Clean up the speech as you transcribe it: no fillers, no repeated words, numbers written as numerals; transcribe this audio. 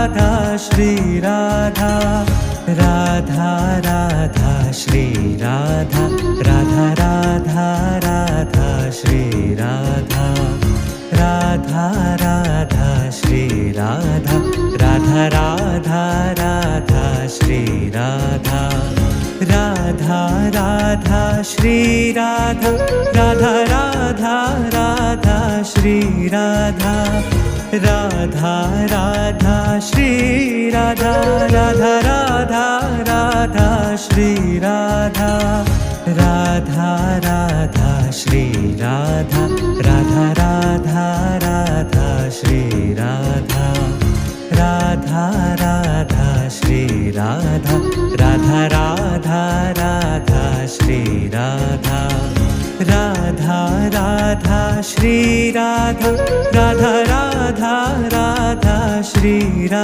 Shri Radha Radha Radha Shri Radha Radha Radha Radha Shri Radha Radha Radha Shri Radha Radha Radha Radha Shri Radha Radha Radha Shri Radha Radha Radha Radha Shri Radha Radha Radha Shri Radha Radha Radha Radha Shri Radha Radha Radha Shri Radha Radha Radha Radha Shri Radha Radha Radha Shri Radha Radha Radha Radha Shri Radha Radha Radha Shri Radha Radha Radha Radha Shri Radha.